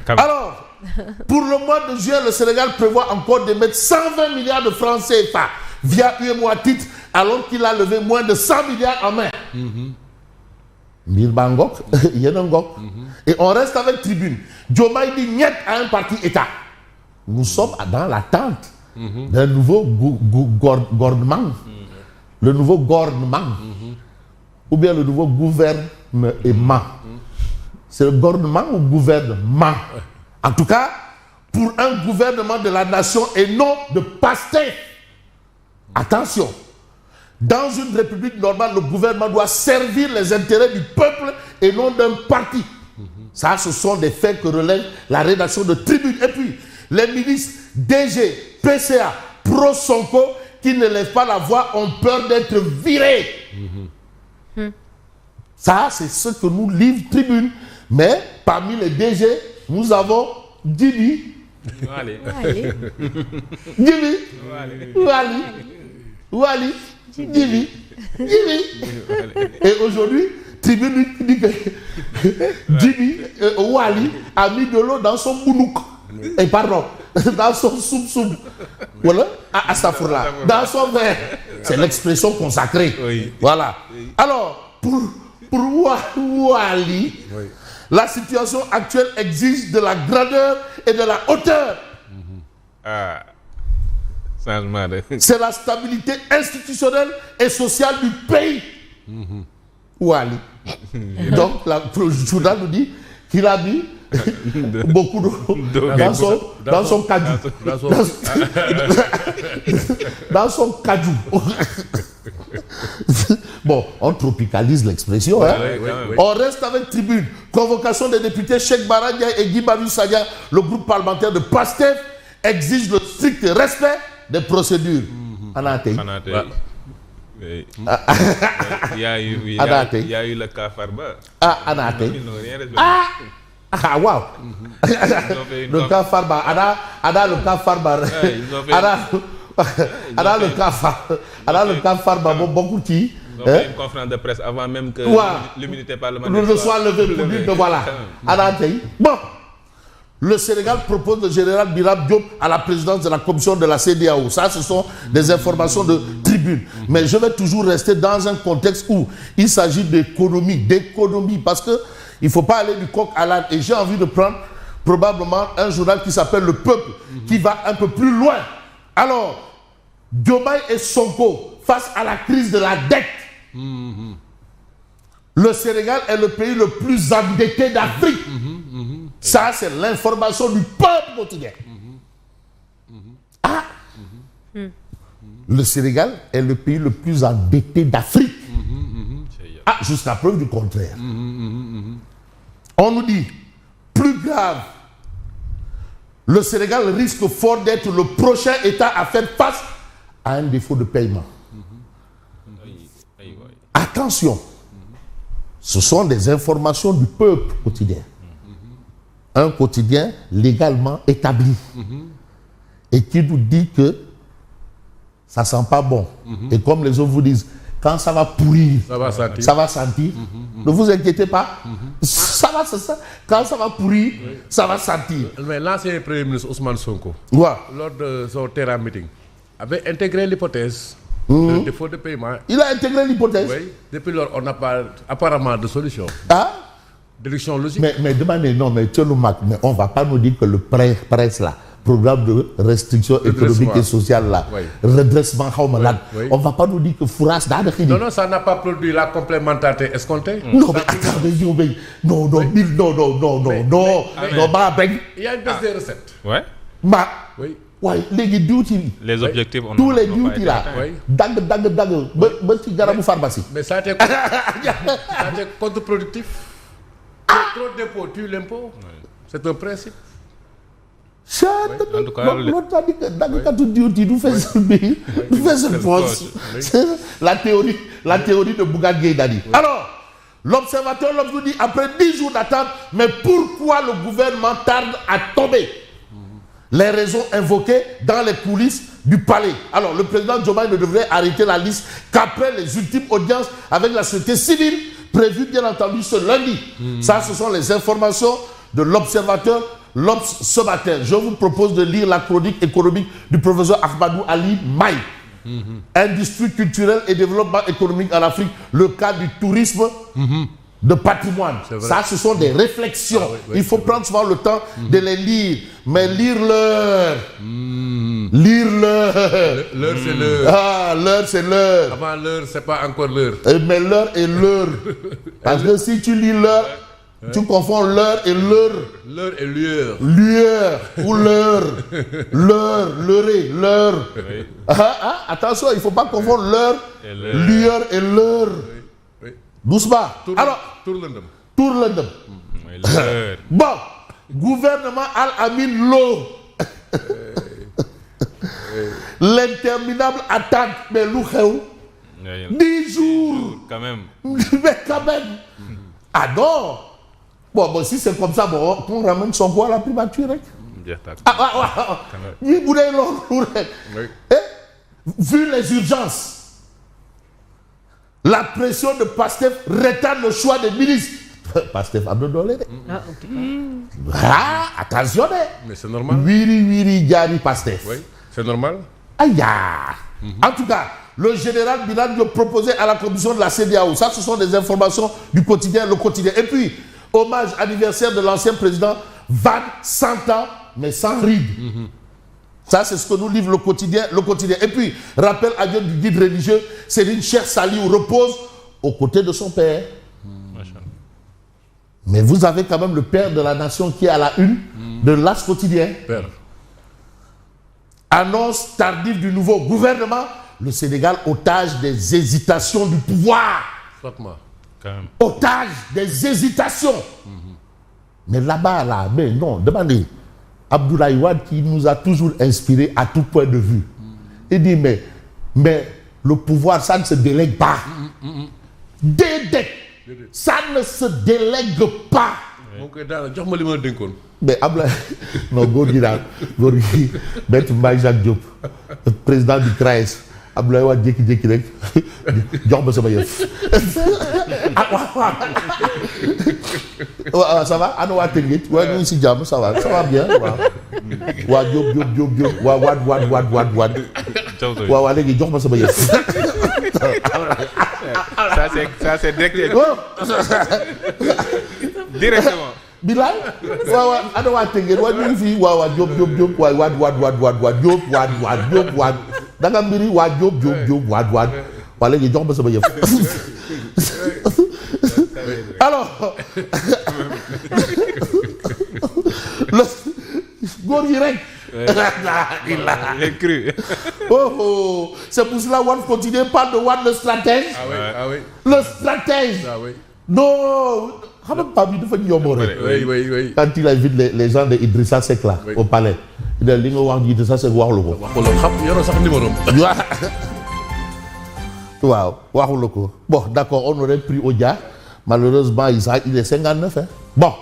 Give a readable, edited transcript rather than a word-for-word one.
Alors, pour le mois de juin, le Sénégal prévoit encore de mettre 120 milliards de francs CFA via UEMOA titre, alors qu'il a levé moins de 100 milliards en main. Et on reste avec Tribune. Diomaye dit niet à un parti État. Nous sommes dans l'attente d'un nouveau gouvernement. Le nouveau gouvernement. Ou bien le nouveau gouvernement. C'est le gouvernement ou gouvernement? En tout cas, pour un gouvernement de la nation et non de Pastef. Attention. Dans une république normale, le gouvernement doit servir les intérêts du peuple et non d'un parti. Ça, ce sont des faits que relève la rédaction de Tribune. Et puis, les ministres DG, PCA, Pro-Sonko, qui ne lèvent pas la voix, ont peur d'être virés. Ça, c'est ce que nous livre Tribune. Mais, parmi les DG, nous avons Djibi. Djibi. Wali. Djibi. Et aujourd'hui, Tribune dit que Djibi Wali a mis de l'eau dans son bounouk. Et pardon, dans son soum-soum. Voilà, à Safourla. Dans son verre. C'est l'expression consacrée. Oui. Voilà. Alors, pour Wali, la situation actuelle exige de la grandeur et de la hauteur. C'est la stabilité institutionnelle et sociale du pays. Wali. Donc, le journal nous dit qu'il a mis beaucoup d'eau dans son cajou. Dans son cajou. Bon, on tropicalise l'expression. Hein? Oui. On reste avec Tribune. Convocation des députés Cheikh Bara Ndiaye et Guy Marius Sagna. Le groupe parlementaire de Pastef exige le strict respect des procédures. Anaté. Oui. Il y a eu le cas Farba. Anaté. Waouh. Le cas Farba. Ada le cas Farba. Ada le cas Farba. Beaucoup qui. Ils ont fait une conférence de presse avant même que l'immunité parlementaire ne soit levée pour dire que voilà. Bon. Le Sénégal propose le général Birame Diop à la présidence de la commission de la CEDEAO. Ça, ce sont des informations de Tribune. Mais je vais toujours rester dans un contexte où il s'agit d'économie, parce qu'il ne faut pas aller du coq à l'âne. Et j'ai envie de prendre probablement un journal qui s'appelle Le Peuple, qui va un peu plus loin. Alors, Diomaye et Sonko, face à la crise de la dette, le Sénégal est le pays le plus endetté d'Afrique. Ça, c'est l'information du peuple quotidien. Le Sénégal est le pays le plus endetté d'Afrique. Jusqu'à preuve du contraire. On nous dit, plus grave, le Sénégal risque fort d'être le prochain État à faire face à un défaut de paiement. Attention, ce sont des informations du peuple quotidien. Un quotidien légalement établi et qui nous dit que ça sent pas bon. Et comme les autres vous disent, quand ça va pourrir, ça va sentir. Ne vous inquiétez pas. Quand ça va pourrir, ça va sentir. Mais l'ancien Premier ministre Ousmane Sonko, lors de son terrain meeting, avait intégré l'hypothèse de défaut de paiement. Il a intégré l'hypothèse. Oui. Depuis lors, on n'a pas apparemment de solution. Déduction logique. Mais demandez, non, mais mais on ne va pas nous dire que le presse là, programme de restriction économique et sociale là, redressement, on ne va pas nous dire que Fouras n'a rien. Non, ça n'a pas produit la complémentarité escomptée. Non, mais attendez, non. Il y a une baisse des recettes. Oui. Les objectifs, tous les duty là, mais ça a été contre-productif. Trop d'impôts tue l'impôt. C'est un principe. En tout cas, la théorie de Bougane Gueye Dany. Alors, l'observateur nous dit, après 10 jours d'attente, mais pourquoi le gouvernement tarde à tomber? Les raisons invoquées dans les coulisses du palais. Alors, le président Diomaye ne devrait arrêter la liste qu'après les ultimes audiences avec la société civile prévu bien entendu ce lundi. Ça, ce sont les informations de l'Observateur, l'Obs ce matin. Je vous propose de lire la chronique économique du professeur Ahmadou Ali Maï. Industrie culturelle et développement économique en Afrique, le cas du tourisme de patrimoine. Ça, ce sont des réflexions. Il faut prendre souvent le temps de les lire. Mais lire-leur. Lire-leur. L'heure, c'est l'heure. Ah, l'heure, c'est l'heure. Avant l'heure, c'est pas encore l'heure. Mais l'heure est l'heure. Parce que si tu lis l'heure, tu confonds l'heure et l'heure. L'heure et l'heure. L'heure ou l'heure. L'heure, l'heure. Attention, il ne faut pas confondre l'heure, l'heure et l'heure. Doucement. Alors, tour London. Bon, gouvernement Al-Amin Lo. L'interminable attente, mais l'Oukheu. 10 jours. Quand même. Mais quand même. Ah non. Bon, si c'est comme ça, bon, on ramène son quoi à la primature. Vu les urgences, la pression de Pastef retarde le choix des ministres. Pastef a donné. Attention. Mais c'est normal. Wiri, Diari, Pastef. Oui, c'est normal. Aïe. En tout cas, le général Bilal proposé à la commission de la CEDEAO. Ça, ce sont des informations du quotidien, le quotidien. Et puis, hommage anniversaire de l'ancien président Van 100 ans, mais sans ride. Ça, c'est ce que nous livre le quotidien. Et puis, rappel à Dieu du guide religieux, Céline Cheikh Saliou repose aux côtés de son père. Mais vous avez quand même le père de la nation qui est à la une de l'As quotidien. Père. Annonce tardive du nouveau gouvernement. Le Sénégal otage des hésitations du pouvoir. Otage des hésitations. Mais là-bas, mais non, demandez. Abdoulaye Wade qui nous a toujours inspiré à tout point de vue. Il dit, mais le pouvoir, ça ne se délègue pas. Ça ne se délègue pas. Mais Abdoulaye, non, Gorgui, Maître Mbaye Jacques Diop, président du CRAES, Abdoulaye Wade jékki-jékki rek jox ma sama yëf. Ça va ana waa Tëngéej waa ñu ngi si jàmm ça va bien waaw. waa Diop waa Wade waa léegi jox ma sama yëf. Ça c'est direct. Directement. Bilaay waaw ana waa Tëngéej waa ñu ngi fii waa Diop waay Wade Diop da nga mbiri waa Diop Wade waa léegi jox ma sama yëf. Alors góor yi rek. J'ai cru. C'est pour cela Wade continue parle de Wade le stratège. Ah oui. Le stratège. Ah oui. Non. Xam nga Pape bi dafa ñoom rek. Oui. Quand il invite les gens de Idrissa Seck là au palais. Il dit li nga wax Idrissa Seck waxu la ko. Xam yoroo sax numéro am. Waaw waxu la ko. Bon d'accord, on aurait pris Odia. Malheureusement il est 59 hein. Bon.